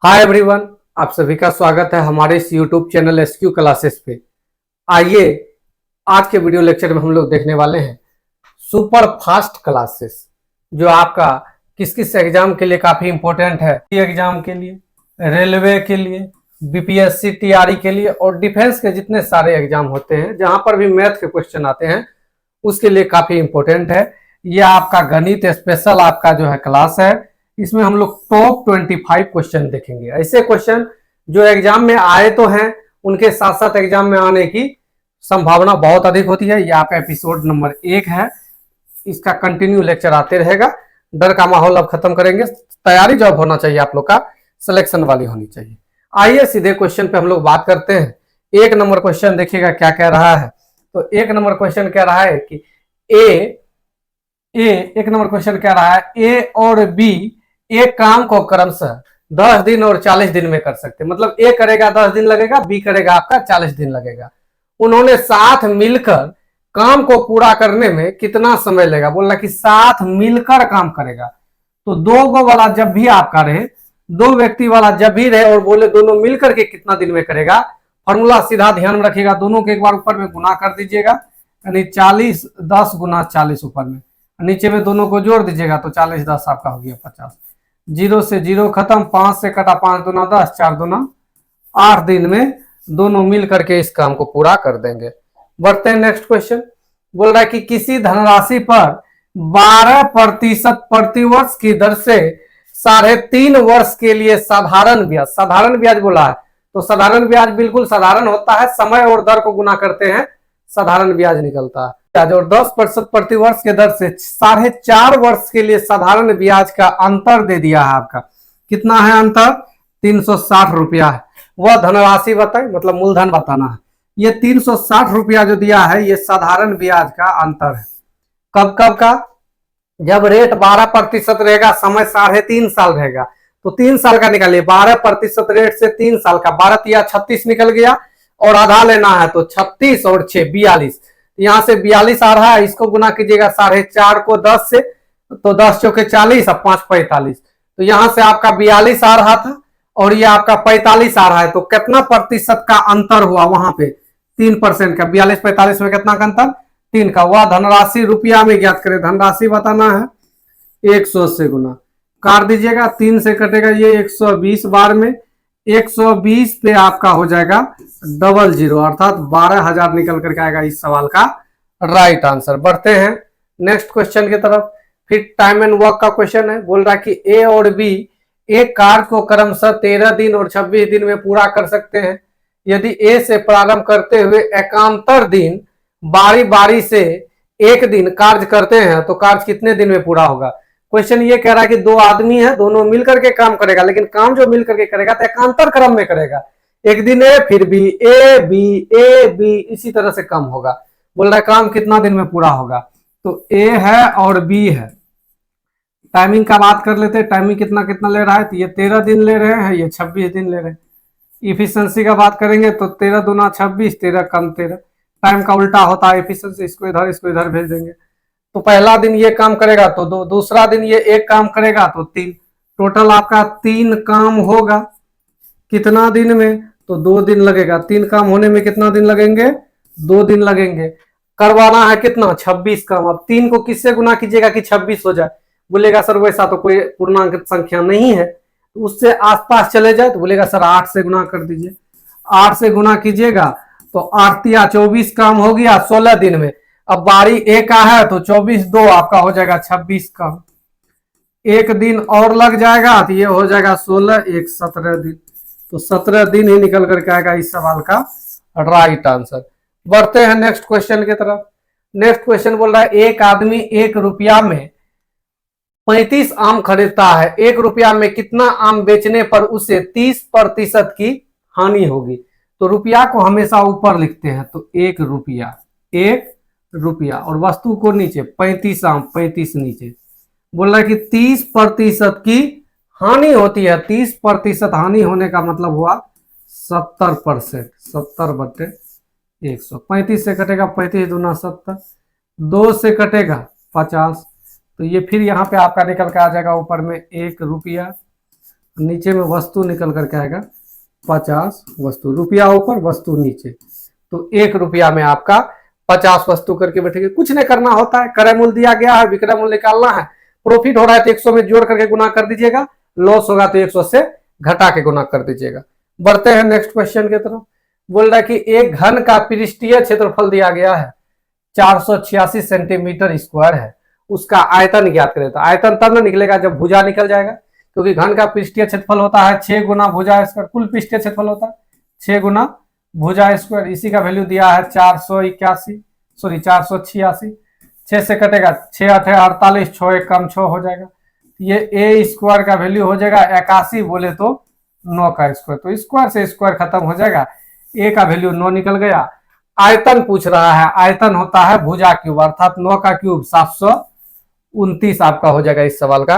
Hi everyone, आप सभी का स्वागत है हमारे इस यूट्यूब चैनल एसक्यू क्लासेस पे। आइए आज के वीडियो लेक्चर में हम लोग देखने वाले हैं सुपर फास्ट क्लासेस, जो आपका किस किस एग्जाम के लिए काफी इंपॉर्टेंट है। एग्जाम के लिए, रेलवे के लिए, बीपीएससी टीआरई के लिए और डिफेंस के जितने सारे एग्जाम होते हैं जहां पर भी मैथ के क्वेश्चन आते हैं उसके लिए काफी इंपॉर्टेंट है। यह आपका गणित स्पेशल आपका जो है क्लास है। इसमें हम लोग टॉप 25 क्वेश्चन देखेंगे, ऐसे क्वेश्चन जो एग्जाम में आए तो हैं, उनके साथ साथ एग्जाम में आने की संभावना बहुत अधिक होती है। यह आपका एपिसोड नंबर 1 है, इसका कंटिन्यू लेक्चर आते रहेगा। डर का माहौल अब खत्म करेंगे, तैयारी जॉब होना चाहिए आप लोग का, सिलेक्शन वाली होनी चाहिए। आइए सीधे क्वेश्चन पे हम लोग बात करते हैं। 1 नंबर क्वेश्चन देखिएगा क्या कह रहा है। तो 1 नंबर क्वेश्चन कह रहा है कि एक नंबर क्वेश्चन कह रहा है ए और बी एक काम को क्रमशः 10 दिन और 40 दिन में कर सकते हैं। मतलब ए करेगा 10 दिन लगेगा, बी करेगा आपका 40 दिन लगेगा। उन्होंने साथ मिलकर काम को पूरा करने में कितना समय लगेगा। बोल रहा कि साथ मिलकर काम करेगा। तो दो गो वाला जब भी आपका रहे, दो व्यक्ति वाला जब भी रहे और बोले दोनों मिलकर के कितना दिन में करेगा, फॉर्मूला सीधा ध्यान में रखिएगा। दोनों के एक बार ऊपर में गुना कर दीजिएगा, यानी 40 10 गुना 40 ऊपर में, नीचे में दोनों को जोड़ दीजिएगा तो 40 10 आपका हो गया 50। 0 से 0 खत्म, 5 से कटा, 5 दूना 10, 4 दूना 8 दिन में दोनों मिल करके इस काम को पूरा कर देंगे। बढ़ते हैं नेक्स्ट क्वेश्चन। बोल रहा है कि किसी धनराशि पर 12% प्रतिवर्ष की दर से 3.5 वर्ष के लिए साधारण ब्याज बोला है। तो साधारण ब्याज बिल्कुल साधारण होता है, समय और दर को गुना करते हैं साधारण ब्याज निकलता है। और 10% प्रतिवर्ष के दर से 4.5 वर्ष के लिए साधारण ब्याज का अंतर दे दिया है। आपका कितना है अंतर? 360 रुपया है। वह धनराशि बताए, मतलब मूलधन बताना है। ये 360 रुपया जो दिया है ये साधारण ब्याज का अंतर है। कब कब का? जब रेट 12% रहेगा, समय 3.5 साल रहेगा, तो 3 साल का निकालिए। 12% रेट से 3 साल का 12 या 36 निकल गया, और आधा लेना है तो 36 और 6 42। यहां से 42 आ रहा है, इसको गुना कीजिएगा 4.5 को 10 से, तो 10 चौके 40 और 5 45। तो यहां से आपका 42 आ रहा था और ये आपका 45 आ रहा है। तो कितना प्रतिशत का अंतर हुआ वहां पे? 3% का। 42 45 में कितना का अंतर? 3 का। वह धनराशि रुपया में ज्ञात करें। धनराशि बताना है, 100 से गुना काट दीजिएगा, 3 से कटेगा ये 120 बार में, 120 पे आपका हो जाएगा 00, अर्थात 12,000 निकल करके आएगा इस सवाल का राइट आंसर। बढ़ते हैं नेक्स्ट क्वेश्चन की तरफ। फिर टाइम एंड वर्क का क्वेश्चन है। बोल रहा है कि ए और बी एक कार्य को क्रमशः 13 दिन और 26 दिन में पूरा कर सकते हैं। यदि ए से प्रारंभ करते हुए एकांतर दिन बारी बारी से एक दिन कार्य करते हैं तो कार्य कितने दिन में पूरा होगा। क्वेश्चन ये कह रहा है कि दो आदमी है, दोनों मिलकर के काम करेगा, लेकिन काम जो मिलकर के करेगा तो एकांतर क्रम में करेगा। एक दिन ए, फिर बी, ए बी, इसी तरह से कम होगा। बोल रहा है काम कितना दिन में पूरा होगा। तो ए है और बी है। टाइमिंग का बात कर लेते हैं, टाइमिंग कितना कितना ले रहा है। तो ये 13 दिन ले रहे हैं, ये 26 दिन ले रहे हैं। इफिशियंसी का बात करेंगे तो 13 दूना 26, 13 कम 13। टाइम का उल्टा होता है इफिशियंसी, इसको इधर भेज देंगे। तो पहला दिन ये काम करेगा तो 2, दूसरा दिन ये एक काम करेगा तो 3। टोटल आपका 3 काम होगा। कितना दिन में? तो 2 दिन लगेगा। 3 काम होने में कितना दिन लगेंगे? 2 दिन लगेंगे। करवाना है कितना? 26 काम। अब 3 को किससे गुना कीजिएगा कि 26 हो जाए? बोलेगा सर वैसा तो कोई पूर्णांक संख्या नहीं है, तो उससे आसपास चले जाए। तो बोलेगा सर 8 से गुना कर दीजिए। 8 से गुना कीजिएगा तो 8 या 24 काम हो गया 16 दिन में। अब बारी ए का है तो 24 2 आपका हो जाएगा 26 का। एक दिन और लग जाएगा तो ये हो जाएगा 16 1 17 दिन। तो 17 दिन ही निकल करके आएगा इस सवाल का राइट आंसर। बढ़ते हैं नेक्स्ट क्वेश्चन की तरफ। नेक्स्ट क्वेश्चन बोल रहा है एक आदमी 1 रुपया में 35 आम खरीदता है। 1 रुपया में कितना आम बेचने पर उसे 30% की हानि होगी। तो रुपया को हमेशा ऊपर लिखते हैं, तो 1 रुपया और वस्तु को नीचे 35 आम, 35 नीचे। बोल रहा है कि 30% की हानि होती है। 30% हानि होने का मतलब हुआ 70%। 70/100। 35 से कटेगा 35 दूना 70, 2 से कटेगा 50। तो ये फिर यहाँ पे आपका निकल के आ जाएगा ऊपर में 1 रुपया नीचे में वस्तु निकल करके आएगा 50 वस्तु, रुपया ऊपर वस्तु नीचे, तो 1 रुपया में आपका 50 वस्तु करके बैठेगी। कुछ नहीं करना होता है, क्रय मूल्य दिया गया है, विक्रय मूल्य निकालना है। प्रॉफिट हो रहा है तो 100 में जोड़ करके गुना कर दीजिएगा, लॉस होगा तो 100 से घटा के गुना कर दीजिएगा। बढ़ते हैं नेक्स्ट क्वेश्चन की तरफ। बोल रहा है कि एक घन का पृष्ठीय क्षेत्रफल दिया गया है 486 सेंटीमीटर स्क्वायर है, उसका आयतन ज्ञात करें। तो आयतन तब न निकलेगा जब भुजा निकल जाएगा, क्योंकि घन का पृष्ठीय क्षेत्रफल होता है 6 गुना भुजा स्क्वायर, कुल पृष्ठीय क्षेत्रफल होता है 6 गुना भुजा स्क्वायर। इसी का वैल्यू दिया है 486, 6 से कटेगा 6 8 48, 6 1 कम 6 हो जाएगा। ये ए स्क्वायर का वैल्यू हो जाएगा 81, बोले तो 9 का स्क्वायर, तो स्क्वायर से स्क्वायर खत्म हो जाएगा, ए का वैल्यू 9 निकल गया। आयतन पूछ रहा है, आयतन होता है भुजा क्यूब, अर्थात 9 का क्यूब 729 आपका हो जाएगा इस सवाल का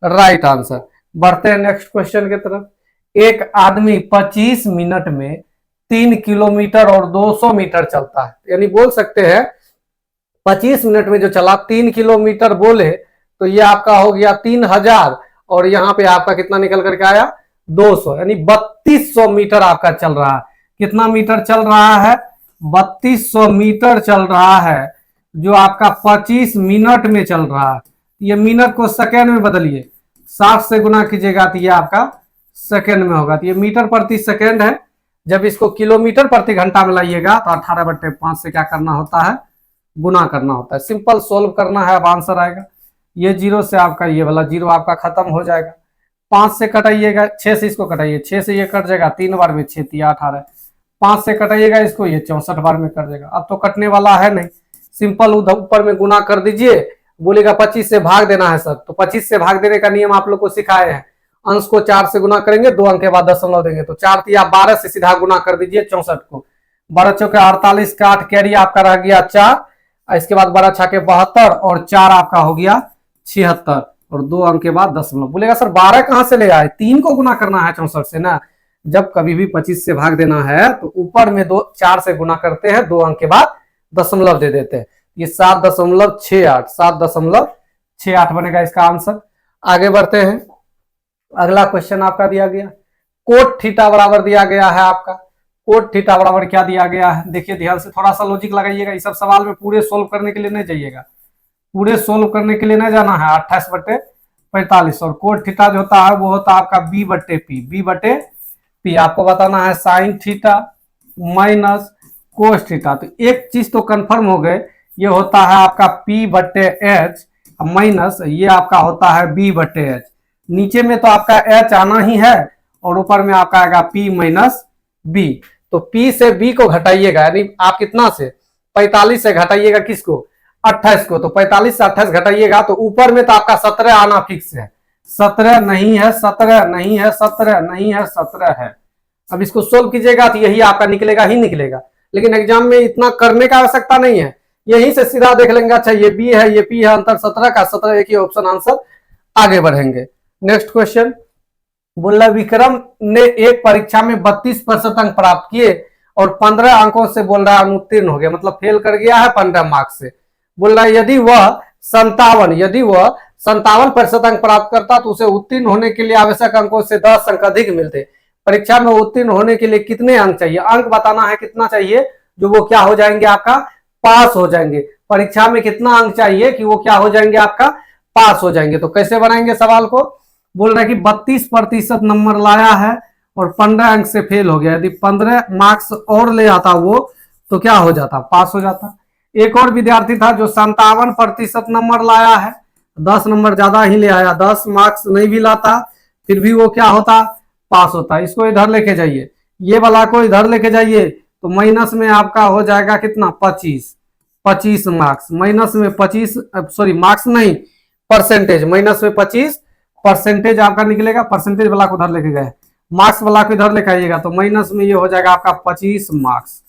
राइट आंसर। बढ़ते हैं नेक्स्ट क्वेश्चन की तरफ। एक आदमी 25 मिनट में 3 किलोमीटर और 200 मीटर चलता है, यानी बोल सकते हैं 25 मिनट में जो चला 3 किलोमीटर बोले तो ये आपका हो गया 3000, और यहाँ पे आपका कितना निकल करके आया 200, यानी 3200 मीटर आपका चल रहा है। कितना मीटर चल रहा है 3200 मीटर चल रहा है, जो आपका 25 मिनट में चल रहा है। ये मिनट को सेकेंड में बदलिए, 60 से गुना कीजिएगा तो ये आपका सेकेंड में होगा, तो ये मीटर प्रति सेकेंड है। जब इसको किलोमीटर प्रति घंटा में लाइएगा तो 18/5 से क्या करना होता है, गुना करना होता है। सिंपल सोल्व करना है, अब आंसर आएगा। ये 0 से आपका ये वाला 0 आपका खत्म हो जाएगा। 5 से कटाइएगा, 6 से इसको कटाइए, 6 से ये कट जाएगा 3 बार में, 6 3 18। 5 से कटाइएगा इसको, ये 64 बार में कट जाएगा। अब तो कटने वाला है नहीं, सिंपल उधर ऊपर में गुना कर दीजिए। बोलेगा 25 से भाग देना है सर, तो 25 से भाग देने का नियम आप लोग को सिखाए हैं। अंश को 4 से गुना करेंगे, 2 अंक के बाद दशमलव देंगे, तो 4 या 12 से सीधा गुना कर दीजिए 64 को। 12 चौके 48 का 8 कैरी आपका रह गया 4, इसके बाद 12 छाके 72 और 4 आपका हो गया 76, और 2 अंक के बाद दशमलव। बोलेगा सर 12 कहां से ले आए, 3 को गुना करना है 64 से ना। जब कभी भी 25 से भाग देना है तो ऊपर में 4 से गुना करते हैं, 2 अंक के बाद दशमलव दे देते हैं। ये 7.68 7.68 बनेगा इसका आंसर। आगे बढ़ते हैं, अगला क्वेश्चन आपका दिया गया कोट थीटा बराबर दिया गया है आपका। कोट थीटा बराबर क्या दिया गया है, देखिए ध्यान से, थोड़ा सा लॉजिक लगाइएगा। इस सब सवाल में पूरे सोल्व करने के लिए नहीं जाइएगा, पूरे सोल्व करने के लिए नहीं जाना है। 28/45, और कोट थीटा जो होता है वो होता है आपका b/p आपको बताना है sine theta minus cos theta. तो एक चीज तो कंफर्म हो गए, ये होता है आपका p/h माइनस ये आपका होता है b/h। नीचे में तो आपका h आना ही है और ऊपर में आपका आएगा p माइनस b। तो p से b को घटाइएगा, यानी आप कितना से 45 से घटाइएगा किसको 28 को, तो 45 से 28 घटाइएगा तो ऊपर में तो आपका 17 आना फिक्स है। 17 नहीं है, 17 नहीं है, 17 नहीं है, 17 है। अब इसको सोल्व कीजिएगा तो यही आपका निकलेगा ही निकलेगा, लेकिन एग्जाम में इतना करने का आवश्यकता नहीं है, यहीं से सीधा देख लेंगे। अच्छा ये बी है, ये पी है, अंतर 17 का 17, एक ही ऑप्शन आंसर। आगे बढ़ेंगे, नेक्स्ट क्वेश्चन बोल रहा है विक्रम ने एक परीक्षा में 32% अंक प्राप्त किए और 15 अंकों से बोल रहा है अनुत्तीर्ण हो गया, मतलब फेल कर गया है 15 मार्क्स से। बोल रहा है यदि वह 57% अंक प्राप्त करता तो उसे उत्तीर्ण होने के लिए आवश्यक अंकों से 10 अंक अधिक मिलते। परीक्षा में उत्तीर्ण होने के लिए कितने अंक चाहिए, अंक बताना है कितना चाहिए जो वो क्या हो जाएंगे आपका पास हो जाएंगे। परीक्षा में कितना अंक चाहिए कि वो क्या हो जाएंगे आपका पास हो जाएंगे। तो कैसे बनाएंगे सवाल को, बोल रहा है कि 32% नंबर लाया है और 15 अंक से फेल हो गया, यदि 15 मार्क्स और ले आता वो तो क्या हो जाता पास हो जाता। एक और विद्यार्थी था जो 57% नंबर लाया है, 10 नंबर ज्यादा ही ले आया, 10 मार्क्स नहीं भी लाता फिर भी वो क्या होता पास होता। इसको इधर लेके जाइए, ये वाला को इधर लेके जाइए, तो माइनस में आपका हो जाएगा कितना 25 मार्क्स, माइनस में 25 सॉरी मार्क्स नहीं परसेंटेज, माइनस में 25% आपका निकलेगा। परसेंटेज वाला को उधर लेके गए, मार्क्स वाला को इधर लेके आइएगा, तो माइनस में ये हो जाएगा आपका 25 मार्क्स।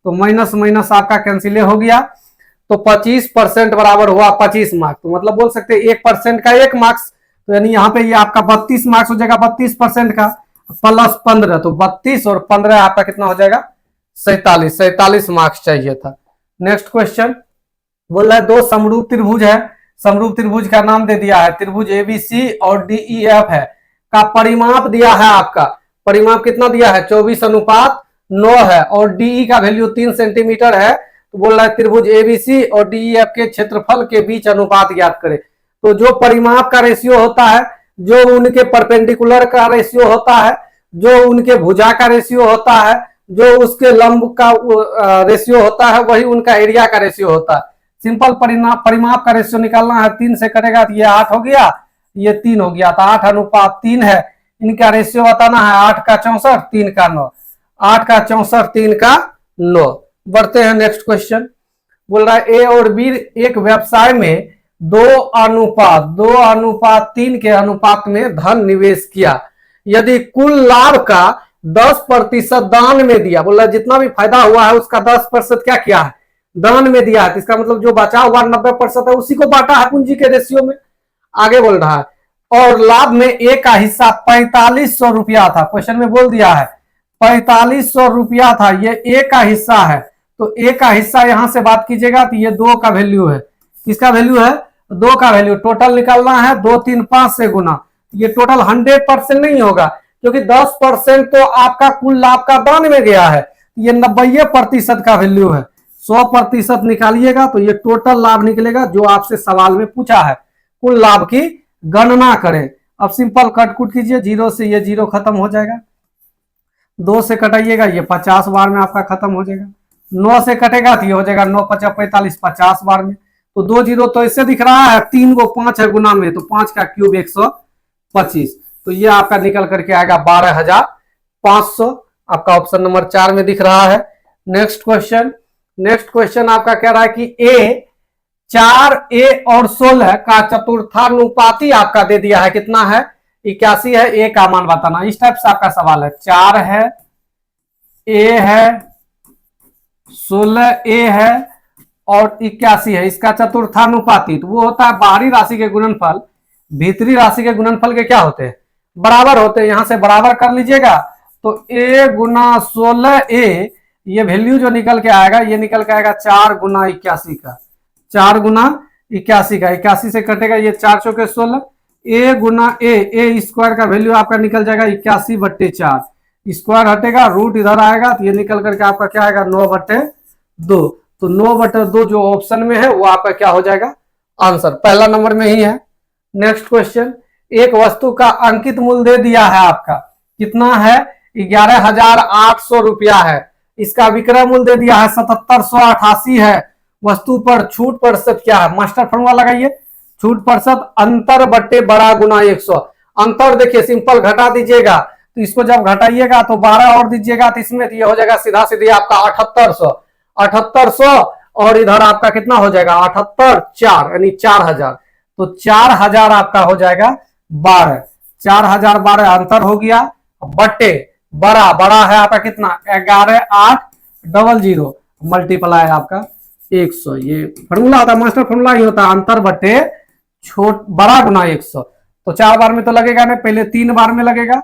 तो माइनस माइनस आपका कैंसिल हो गया, तो 25% बराबर हुआ 25 मार्क्स। तो मतलब बोल सकते हैं 1% का 1 मार्क्स, तो यानी यहाँ पे ये आपका 32 मार्क्स हो जाएगा 32% का प्लस 15, तो 32 और 15 आपका कितना हो जाएगा 47 मार्क्स चाहिए था। नेक्स्ट क्वेश्चन बोल रहा है दो समरूप त्रिभुज है, समरूप त्रिभुज का नाम दे दिया है, त्रिभुज एबीसी और डीईएफ है। का परिमाप दिया है आपका, परिमाप कितना दिया है 24:9 है, और डीई का वैल्यू 3 सेंटीमीटर है। तो बोल रहा है त्रिभुज एबीसी और डीईएफ के क्षेत्रफल के बीच अनुपात ज्ञात करे। तो जो परिमाप का रेशियो होता है, जो उनके परपेंडिकुलर का रेशियो होता है, जो उनके भुजा का रेशियो होता है, जो उसके लंब का रेशियो होता है, वही उनका एरिया का रेशियो होता है। सिंपल परिमाप का रेशियो निकालना है, 3 से करेगा तो ये 8 हो गया, ये 3 हो गया, तो 8:3 है। इनका रेशियो बताना है 8 का 64, 3 का 9, 8 का 64, 3 का 9। बढ़ते हैं नेक्स्ट क्वेश्चन। बोल रहा है ए और बी एक व्यवसाय में 2:3 के अनुपात में धन निवेश किया। यदि कुल लाभ का 10% दान में दिया, बोल रहा है जितना भी फायदा हुआ है उसका 10% क्या किया है, दान में दिया है। तो इसका मतलब जो बचा हुआ 90% है उसी को बांटा है पूंजी के रेशियो में। आगे बोल रहा है और लाभ में ए का हिस्सा 4500 रुपया था। क्वेश्चन में बोल दिया है 4500 रुपया था, ये ए का हिस्सा है। तो ए का हिस्सा यहां से बात कीजिएगा तो ये 2 का वैल्यू है। किसका वैल्यू है, 2 का वैल्यू। टोटल निकालना है 2, 3, 5 से गुना। ये टोटल 100% नहीं होगा, क्योंकि 10% तो आपका कुल लाभ का दान में गया है। ये 90% का वैल्यू है। 100% निकालिएगा तो ये टोटल लाभ निकलेगा जो आपसे सवाल में पूछा है। कुल लाभ की गणना करें। अब सिंपल कटकुट कीजिए, 0 से ये 0 खत्म हो जाएगा, 2 से कटाइएगा ये 50 बार में आपका खत्म हो जाएगा, 9 से कटेगा तो ये हो जाएगा 9 5 45, 50 बार में। तो 2 0 तो इससे दिख रहा है, 3 को 5 है गुना में, तो 5 का क्यूब 125। तो ये आपका निकल करके आएगा 12,500। आपका ऑप्शन नंबर 4 में दिख रहा है। नेक्स्ट क्वेश्चन आपका कह रहा है कि ए 4 ए और 16 का चतुर्थानुपाती आपका दे दिया है। कितना है, 81 है। ए का मान बताना, इस टाइप से आपका सवाल है। 4 है, ए है, 16 ए है और 81 है, इसका चतुर्थानुपाती। तो वो होता है बाहरी राशि के गुणनफल भीतरी राशि के गुणनफल के क्या होते हैं, बराबर होते हैं। यहां से बराबर कर लीजिएगा तो a गुना 16 a, ये वैल्यू जो निकल के आएगा ये निकल के आएगा 4 गुना 81 का, 4 गुना 81 का। 81 से कटेगा ये 4 चौके 16, a गुना a स्क्वायर का वैल्यू आपका निकल जाएगा 81/4। स्क्वायर हटेगा, रूट इधर आएगा तो ये निकल करके आपका क्या आएगा 9/2। तो 9/2 जो ऑप्शन में है वो आपका क्या हो जाएगा आंसर, पहला नंबर में ही है। नेक्स्ट क्वेश्चन, एक वस्तु का अंकित मूल्य दे दिया है आपका, कितना है 11,800 रुपया है। इसका विक्रय मूल्य दे दिया है 7788 है। वस्तु पर छूट प्रतिशत क्या है, मास्टर फॉर्मूला लगाइए। छूट प्रतिशत अंतर बट्टे बड़ा गुना 100। अंतर देखिए सिंपल घटा दीजिएगा, तो इसको जब घटाइएगा तो 12 और दीजिएगा तो इसमें ये हो जाएगा सीधा सीधी आपका 7800 और इधर आपका कितना हो जाएगा 78 4 यानी 4000। तो 4000 आपका हो जाएगा 12, 4012 अंतर हो गया बट्टे बड़ा है आपका कितना 11800 मल्टीप्लाई आपका 100। ये फॉर्मूला होता है, मास्टर फॉर्मूला ही होता है, अंतर बट्टे बड़ा गुना 100। तो 4 बार में तो लगेगा नहीं, पहले 3 बार में लगेगा,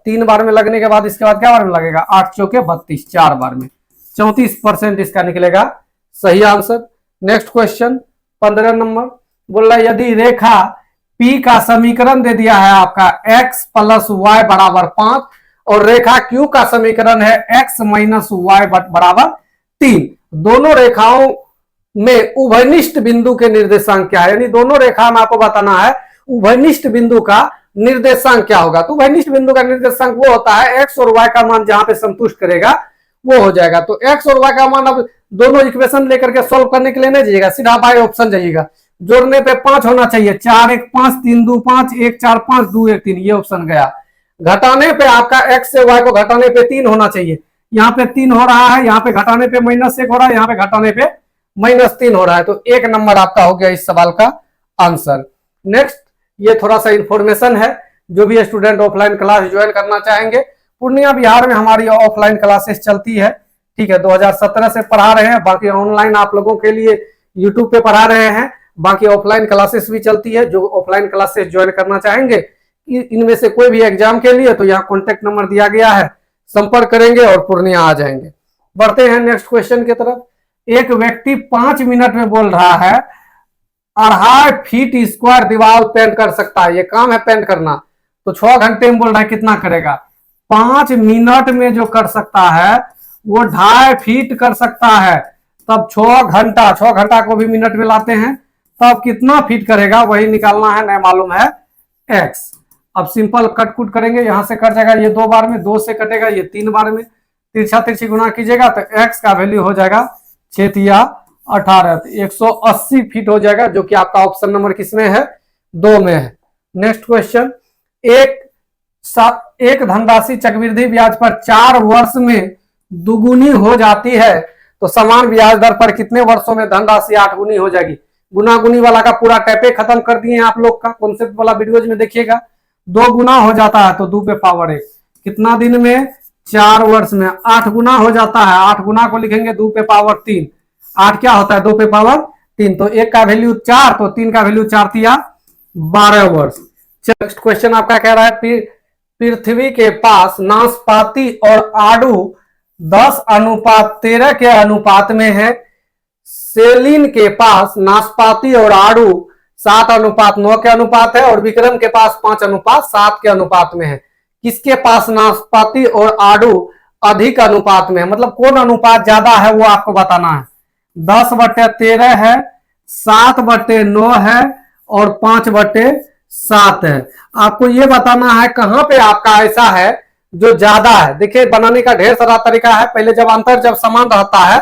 3 बार में लगने के बाद इसके बाद क्या बार में लगेगा 8 चौके 32, 4 बार में 34% इसका निकलेगा सही आंसर। नेक्स्ट क्वेश्चन 15 नंबर, बोल रहा है यदि रेखा P का समीकरण दे दिया है आपका x + y = 5 और रेखा Q का समीकरण है x - y = 3, दोनों रेखाओं में उभयनिष्ठ बिंदु के निर्देशांक क्या है। यानी दोनों रेखा में आपको बताना है उभयनिष्ठ बिंदु का निर्देशांक क्या होगा। तो उभयनिष्ठ बिंदु का निर्देशांक वो होता है x और y का मान जहां पे संतुष्ट करेगा वो हो जाएगा। तो x और y का मान अब दोनों इक्वेशन लेकर के सॉल्व करने के लिए नहीं जाइएगा, सीधा बाय ऑप्शन जाइएगा। जोड़ने पे 5 होना चाहिए, 4 1 5 3 2 5 1 4 5 2 1 3, ये ऑप्शन गया। घटाने पे आपका x से y को घटाने पे 3 होना चाहिए, यहाँ पे 3 हो रहा है, यहाँ पे घटाने पे -1 हो रहा है, यहाँ पे घटाने पे -3 हो रहा है। तो 1 नंबर आपका हो गया इस सवाल का आंसर। नेक्स्ट, ये थोड़ा सा इंफॉर्मेशन है, जो भी स्टूडेंट ऑफलाइन क्लास ज्वाइन करना चाहेंगे, पूर्णिया बिहार में हमारी ऑफलाइन क्लासेस चलती है, ठीक है। 2017 से पढ़ा रहे हैं, बाकी ऑनलाइन आप लोगों के लिए यूट्यूब पे पढ़ा रहे हैं, बाकी ऑफलाइन क्लासेस भी चलती है। जो ऑफलाइन क्लासेस ज्वाइन करना चाहेंगे इनमें से कोई भी एग्जाम के लिए तो यहाँ कॉन्टेक्ट नंबर दिया गया है, संपर्क करेंगे और पूर्णिया आ जाएंगे। बढ़ते हैं नेक्स्ट क्वेश्चन की तरफ। एक व्यक्ति 5 मिनट में बोल रहा है 2.5 फीट स्क्वायर दीवार पेंट कर सकता है, ये काम है पेंट करना। तो 6 घंटे में बोल रहा है कितना करेगा, 5 मिनट में जो कर सकता है वो 2.5 फीट कर सकता है। तब 6 घंटा को भी मिनट में लाते हैं, तब कितना फीट करेगा वही निकालना है, नहीं मालूम है x। अब सिंपल कट कुट करेंगे, यहां से कट जाएगा ये 2 बार में, 2 से कटेगा ये 3 बार में, तिरछा तिरछी गुना कीजिएगा तो x का वैल्यू हो जाएगा 6 या 18, 180 फीट हो जाएगा, जो कि आपका ऑप्शन नंबर किसमें है, 2 में है। नेक्स्ट क्वेश्चन, एक धनराशि चक्रवृद्धि ब्याज पर 4 वर्ष में दुगुनी हो जाती है, तो समान ब्याज दर पर कितने वर्षों में धनराशि 8 गुनी हो जाएगी। गुना गुनी वाला का पूरा टैपे खत्म कर दिए हैं आप लोग का, कॉन्सेप्ट वाला वीडियोज में देखिएगा। 2 गुना हो जाता है तो 2 पे पावर 1, कितना दिन में, 4 वर्ष में। 8 गुना हो जाता है, 8 गुना को लिखेंगे 2 पे पावर 3, 8 क्या होता है 2 पे पावर 3, तो 1 का वैल्यू 4, तो 3 का वैल्यू 4 तिया 12 वर्ष। नेक्स्ट क्वेश्चन आपका कह रहा है, पृथ्वी के पास नाशपाती और आड़ू 10:13 के अनुपात में है, सेलिन के पास नाशपाती और आड़ू 7:9 के अनुपात है, और विक्रम के पास 5:7 के अनुपात में है। किसके पास नाशपाती और आड़ू अधिक अनुपात में है, मतलब कौन अनुपात ज्यादा है वो आपको बताना है। 10/13 है, 7/9 है और 5/7 है। आपको ये बताना है कहां पे आपका ऐसा है जो ज्यादा है। देखिए बनाने का ढेर सारा तरीका है। पहले जब समान रहता है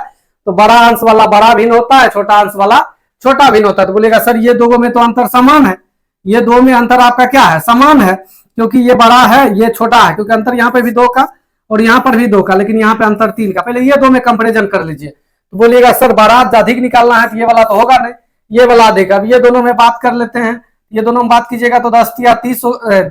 तो बड़ा अंश वाला बड़ा भिन्न होता है, छोटा अंश वाला छोटा भिन्न होता है। तो बोलेगा सर ये दो में तो अंतर समान है, ये 2 में अंतर आपका क्या है, समान है, क्योंकि ये बड़ा है ये छोटा है, क्योंकि अंतर यहाँ पे भी 2 का और यहाँ पर भी 2 का, लेकिन यहाँ पे अंतर 3 का। पहले ये 2 में कंपेरिजन कर लीजिए। तो बोलिएगा सर बड़ा अधिक निकालना है तो ये वाला तो होगा नहीं, ये वाला अधिक। अब ये दोनों में बात कर लेते हैं, ये दोनों में बात कीजिएगा तो 10 या 30,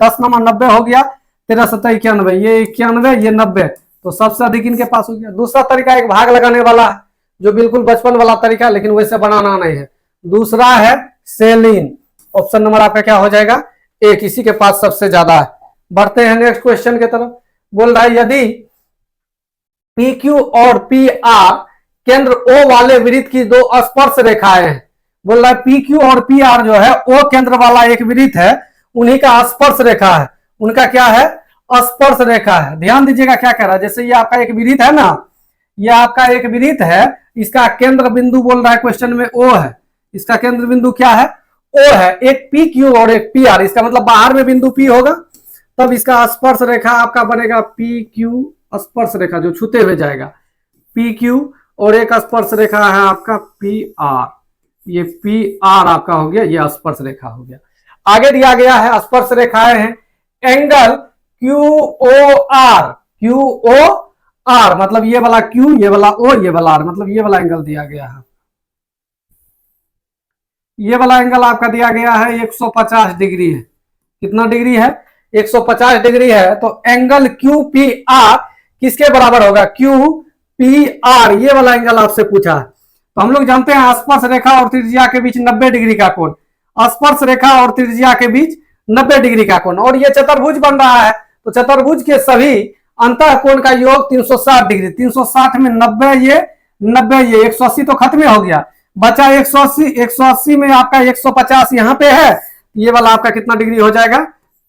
10 नंबर 90 हो गया, 13 7 91, ये 91 ये 90, तो सबसे अधिक इनके पास हो गया। दूसरा तरीका एक भाग लगाने वाला है, जो बिल्कुल बचपन वाला तरीका, लेकिन वैसे बनाना नहीं है। दूसरा है सेलिन, ऑप्शन नंबर आपका क्या हो जाएगा 1, इसी के पास सबसे ज्यादा है। बढ़ते हैं नेक्स्ट क्वेश्चन की तरफ। बोल रहा है यदि पी क्यू और पी आर केंद्र ओ वाले वृत्त की 2 स्पर्श रेखाएं हैं। बोल रहा है पी क्यू और पी आर जो है ओ केंद्र वाला एक वृत्त है, उन्हीं का स्पर्श रेखा है, उनका क्या है, स्पर्श रेखा है। ध्यान दीजिएगा क्या कह रहा है, जैसे ये आपका एक वृत्त है ना, ये आपका एक वृत्त है, इसका केंद्र बिंदु बोल रहा है क्वेश्चन में ओ है, इसका केंद्र बिंदु क्या है, ओ है। एक पी क्यू और एक पी आर, इसका मतलब बाहर में बिंदु पी होगा, तब इसका स्पर्श रेखा आपका बनेगा पी क्यू, स्पर्श रेखा जो छूते हुए जाएगा पी क्यू, और एक स्पर्श रेखा है आपका पी आर, ये पी आर आपका हो गया, ये स्पर्श रेखा हो गया। आगे दिया गया है स्पर्श रेखाएं हैं, angle Q O R, Q O R मतलब ये वाला क्यू, ये वाला ओ, ये वाला आर, मतलब ये वाला एंगल दिया गया है। ये वाला एंगल आपका दिया गया है 150 डिग्री है। कितना डिग्री है, 150 डिग्री है। तो एंगल क्यू पी आर किसके बराबर होगा, क्यू पी आर, ये वाला एंगल आपसे पूछा है। तो हम लोग जानते हैं स्पर्श रेखा और त्रिज्या के बीच 90 डिग्री का कोण, स्पर्श रेखा और त्रिज्या के बीच 90 डिग्री का कोण, और ये चतुर्भुज बन रहा है, तो चतुर्भुज के सभी अंतः कोण का योग 360 डिग्री, 360 में 90 ये 90 ये 180 तो खत्म हो गया, बचा 180, 180 में आपका 150 यहाँ पे है, ये वाला आपका कितना डिग्री हो जाएगा,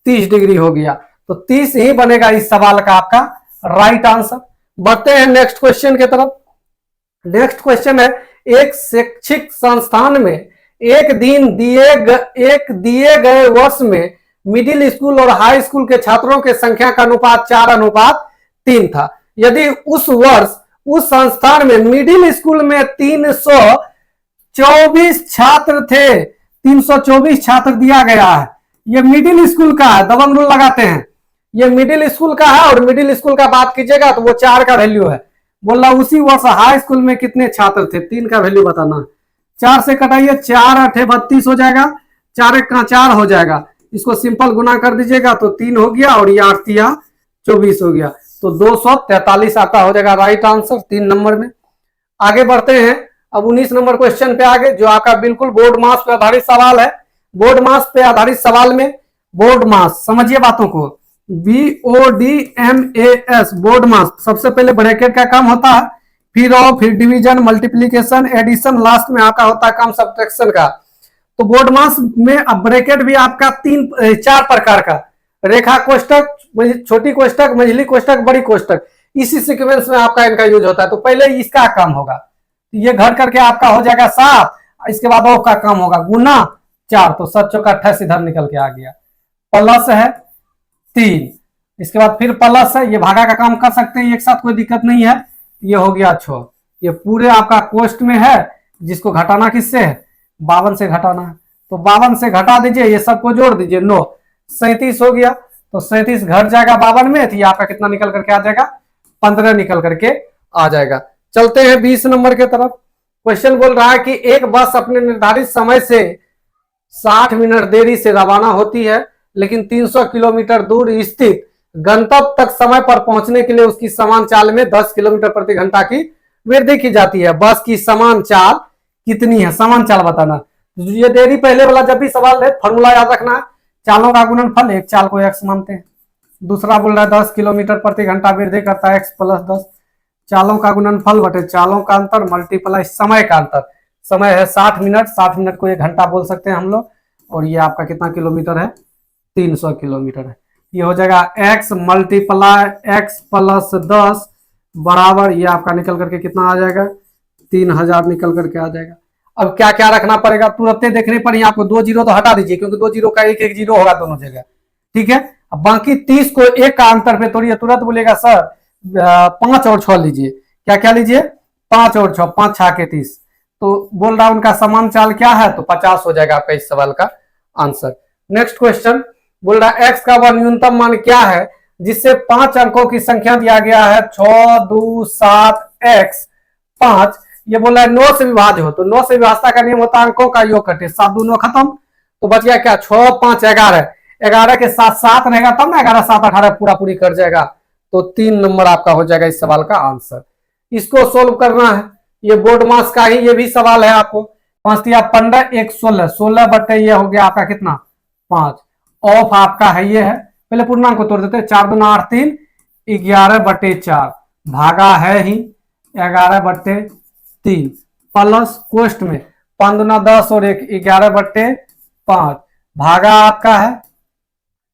30 डिग्री हो गया। तो 30 ही बनेगा इस सवाल का आपका राइट आंसर। बढ़ते हैं नेक्स्ट क्वेश्चन की तरफ। नेक्स्ट क्वेश्चन है, एक शैक्षिक संस्थान में एक दिए गए वर्ष में मिडिल स्कूल और हाई स्कूल के छात्रों के संख्या का अनुपात 4:3 था। यदि उस वर्ष उस संस्थान में मिडिल स्कूल में 324 छात्र थे, 324 छात्र दिया गया है, ये मिडिल स्कूल का है, दबंग रूल लगाते हैं, ये मिडिल स्कूल का है, और मिडिल स्कूल का बात कीजिएगा तो वो 4 का वैल्यू है। बोल रहा उसी वर्ष हाई स्कूल में कितने छात्र थे, 3 का वैल्यू बताना है। 4 से कटाइए, 4 8 32 हो जाएगा, 4 1 का 4 हो जाएगा, इसको सिंपल गुना कर दीजिएगा तो 3 हो गया, और ये 8 या 24 हो गया, तो 243 आपका हो जाएगा राइट आंसर 3 नंबर में। आगे बढ़ते हैं अब 19 नंबर क्वेश्चन पे आगे, जो आपका बिल्कुल बोर्ड मास पे आधारित सवाल है। बोर्ड मास पे आधारित सवाल में बोर्ड मास समझिए बातों को, BODMAS बोर्ड मास, सबसे पहले ब्रैकेट का काम होता है, फिर डिवीजन, मल्टीप्लीकेशन, एडिशन, लास्ट में आपका होता है काम सब्ट्रैक्शन का। तो बोर्ड मास में अब ब्रैकेट भी आपका 4 प्रकार का, रेखा कोष्टक, छोटी कोष्टक, मझली कोष्टक, बड़ी कोष्टक, इसी सीक्वेंस में आपका इनका यूज होता है। तो पहले इसका काम होगा, तो ये घट करके आपका हो जाएगा 7, इसके बाद ऑफ का काम होगा गुना 4, तो 7 चौका 28 इधर निकल के आ गया, प्लस है 3, इसके बाद फिर प्लस है, ये भागा का काम कर सकते हैं एक साथ, कोई दिक्कत नहीं है। ये हो गया 6, ये पूरे आपका कोष्ट में है, जिसको घटाना किससे है, 52 से घटाना है, तो 52 से घटा दीजिए, ये सबको जोड़ दीजिए, 9, 37 हो गया, तो 37 घट जाएगा 52 में, तो ये आपका कितना निकल करके आ जाएगा, 15 निकल करके आ जाएगा। चलते हैं 20 नंबर के तरफ। क्वेश्चन बोल रहा है कि एक बस अपने निर्धारित समय से 60 मिनट देरी से रवाना होती है, लेकिन 300 किलोमीटर दूर स्थित गंतव्य तक समय पर पहुंचने के लिए उसकी समान चाल में 10 किलोमीटर प्रति घंटा की वृद्धि की जाती है। बस की समान चाल कितनी है, समान चाल बताना। ये देरी पहले वाला जब भी सवाल है फॉर्मूला याद रखना है, चालों का गुणनफल, एक चाल को एक्स मानते हैं। दूसरा बोल रहा है 10 किलोमीटर प्रति घंटा वृद्धि करता है, एक्स प्लस 10, चालों का गुणनफल बटे चालों का अंतर मल्टीप्लाई समय का अंतर। समय है 60 मिनट, 60 मिनट को 1 घंटा बोल सकते हैं हम लोग, और ये आपका कितना किलोमीटर है, 300 किलोमीटर है। ये हो जाएगा x मल्टीप्लाई x प्लस 10 बराबर, ये आपका निकल करके कितना आ जाएगा, 3000 निकल करके आ जाएगा। अब क्या क्या रखना पड़ेगा, तुरंत देखने पर ही आपको 2 जीरो तो हटा दीजिए, क्योंकि 2 जीरो का एक जीरो होगा दोनों जगह, ठीक है। अब बाकी 30 को 1 का अंतर पे तोड़िए, तुरंत बोलेगा सर 5 और 6 लीजिए, क्या क्या लीजिए, 5 और 6, 5 6 के 30, तो बोल रहा उनका समान चाल क्या है, तो 50 हो जाएगा आपका इस सवाल का आंसर। नेक्स्ट क्वेश्चन बोल रहा है x का वह न्यूनतम मान क्या है जिससे 5 अंकों की संख्या दिया गया है 6 2 7 x 5, ये बोल रहा है 9 से विभाज्य हो, तो 9 से विभाजता का नियम होता है अंकों का योग कटे, 7 2 9 खत्म, तो बच गया क्या, 6 5 11, 11 के साथ 7 रहेगा तब ना 11 7 18 पूरा पूरी कर जाएगा, तो 3 नंबर आपका हो जाएगा इस सवाल का आंसर। इसको सोल्व करना है, ये बोर्ड मास का ही ये भी सवाल है आपको। 5 या 15 1 16, 16 बटे ये हो गया आपका कितना 5, ऑफ आपका है ये है, पहले पूर्णांक को तोड़ देते हैं, 4 2 8 3, 11 बटे 4 भागा है ही 11 बटे 3 प्लस कोष्ट में 5 2 10 और 1 11 बटे 5 भागा आपका है,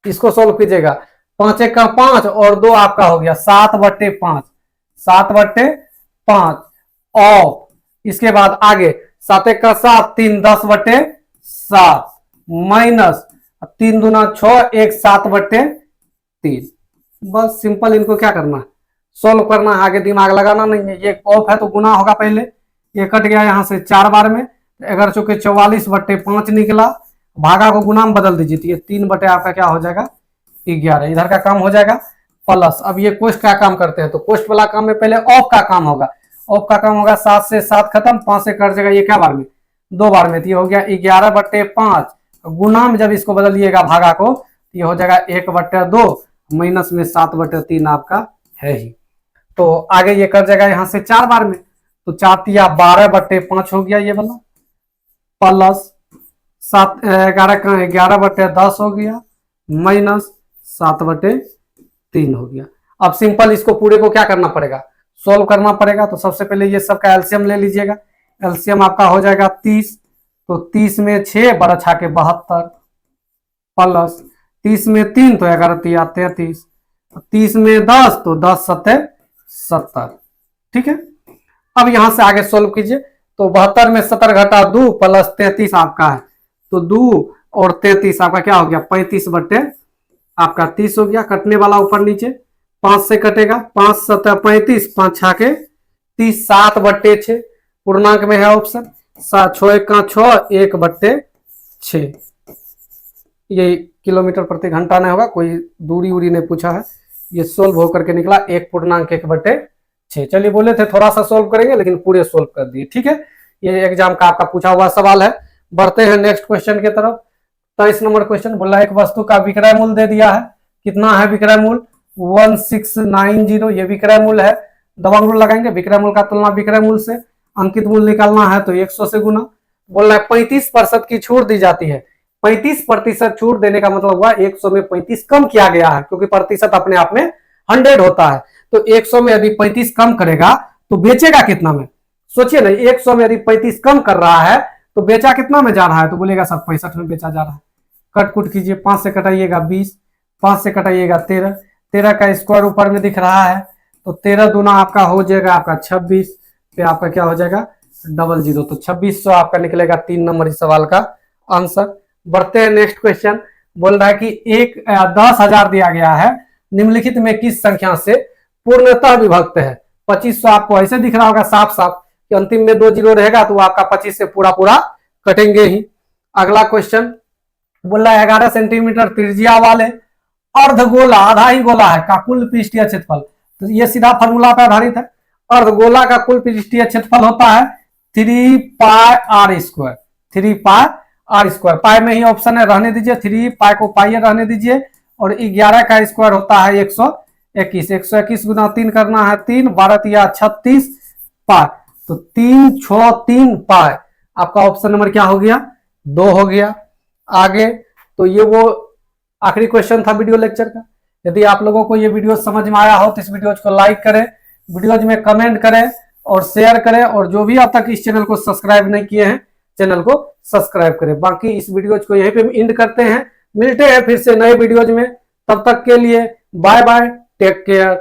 इसको सोल्व कीजिएगा, 5 1 का 5 और 2 आपका हो गया 7 बटे 5, 7 बटे 5 ऑफ, इसके बाद आगे 7 1 का 7 3 10 बटे 7 माइनस 3 दूना 6 1 7 बटे 3, बस सिंपल इनको क्या करना है, सोल्व करना है, आगे दिमाग लगाना नहीं है। ये ऑफ है तो गुना होगा, पहले ये कट गया यहाँ से 4 बार में, 11 चौके 44 बटे 5 निकला, भागा को गुना में बदल दीजिए, तो ये 3 बटे आपका क्या हो जाएगा 11, इधर का काम हो जाएगा प्लस। अब ये कोष्ट का काम करते हैं, तो कोष्ट वाला काम में पहले ऑफ का काम होगा, ऑफ का काम होगा 7 से 7 खत्म, 5 से कट जाएगा, ये क्या बार में 2 बार में, तो ये हो गया 11 बटे 5, गुना में जब इसको बदलिएगा भागा को, तो ये हो जाएगा 1 बटे 2 माइनस में 7 बटे 3 आपका है ही, तो आगे ये कर जाएगा यहाँ से 4 बार में, तो 4 या 12 बटे 5 हो गया ये वाला, प्लस 7 11 बटे 10 हो गया माइनस 7 बटे 3 हो गया। अब सिंपल इसको पूरे को क्या करना पड़ेगा, सोल्व करना पड़ेगा, तो सबसे पहले ये सबका एलसीएम ले लीजिएगा, एलसीएम आपका हो जाएगा 30, तो 30 में 6 12 6 के 72 प्लस 30 में 3 तो 11 3 33, 30 में 10 तो 10 7 70, ठीक है। अब यहां से आगे सोल्व कीजिए, तो 72 में 70 घटा 2 प्लस 33 आपका है, तो 2 और 33 आपका क्या हो गया 35 बटे आपका 30 हो गया, कटने वाला ऊपर नीचे 5 से कटेगा, 5 7 35 5 6 के 30 7 बटे 6 पूर्णांक में है ऑप्शन, 6 1 का 6 1 बटे 6, ये किलोमीटर प्रति घंटा नहीं होगा, कोई दूरी उरी नहीं पूछा है, ये सोल्व होकर के निकला 1 पूर्णांक 1 बटे 6। चलिए बोले थे थोड़ा सा सोल्व करेंगे, लेकिन पूरे सोल्व कर दिए, ठीक है। ये एग्जाम का आपका पूछा हुआ सवाल है। बढ़ते हैं नेक्स्ट क्वेश्चन की तरफ। 23 नंबर क्वेश्चन बोला एक वस्तु का विक्रय मूल्य दे दिया है, कितना है विक्रय मूल्य 1690, ये विक्रय मूल्य है, दबंग रूल लगाएंगे, विक्रय मूल्य का तुलना विक्रय मूल्य से, अंकित मूल्य निकालना है तो 100 से गुना, बोल रहा है 35% की छूट दी जाती है। 35% छूट देने का मतलब हुआ 100 में 35 कम किया गया है, क्योंकि प्रतिशत अपने आप में 100 होता है, तो 100 में यदि 35 कम करेगा तो बेचेगा कितना में, सोचिए ना, 100 में यदि 35 कम कर रहा है तो बेचा कितना में जा रहा है, तो बोलेगा सब 65 में बेचा जा रहा है। कट कुट कीजिए, 5 से कटाइएगा 20, 5 से कटाइएगा 13, 13 का स्क्वायर ऊपर में दिख रहा है, तो 13 दूना आपका हो जाएगा आपका 26, फिर आपका क्या हो जाएगा 00, तो 2600 आपका निकलेगा 3 नंबर इस सवाल का आंसर। बढ़ते हैं नेक्स्ट क्वेश्चन। बोल रहा है कि 10,000 दिया गया है, निम्नलिखित में किस संख्या से पूर्णतः विभक्त है। 2500 आपको ऐसे दिख रहा होगा साफ साफ कि अंतिम में 2 जीरो रहेगा, तो आपका 25 से पूरा पूरा कटेंगे ही। अगला क्वेश्चन बोल रहा है 11 सेंटीमीटर त्रिज्या वाले अर्धगोला, आधा ही गोला है, का कुल पृष्ठीय क्षेत्रफल, तो ये सीधा फार्मूला पर आधारित है। अर्धगोला का कुल पृष्ठीय क्षेत्रफल होता है 3 pi R square, 3 pi R square, pi में ही ऑप्शन है, रहने दीजिए, 3 पाई को पाई रहने दीजिए, और 11 का स्क्वायर होता है 121, 121 गुना 3 करना है 3, 12 36 पाई, तो 363 पाई, आपका ऑप्शन नंबर क्या हो गया 2 हो गया। आगे तो ये वो आखिरी क्वेश्चन था वीडियो लेक्चर का। यदि आप लोगों को ये वीडियो समझ में आया हो तो इस वीडियो को लाइक करें, वीडियोज में कमेंट करें और शेयर करें, और जो भी अब तक इस चैनल को सब्सक्राइब नहीं किए हैं चैनल को सब्सक्राइब करें। बाकी इस वीडियोज को यहीं पे एंड करते हैं, मिलते हैं फिर से नए वीडियोज में, तब तक के लिए बाय बाय, टेक केयर।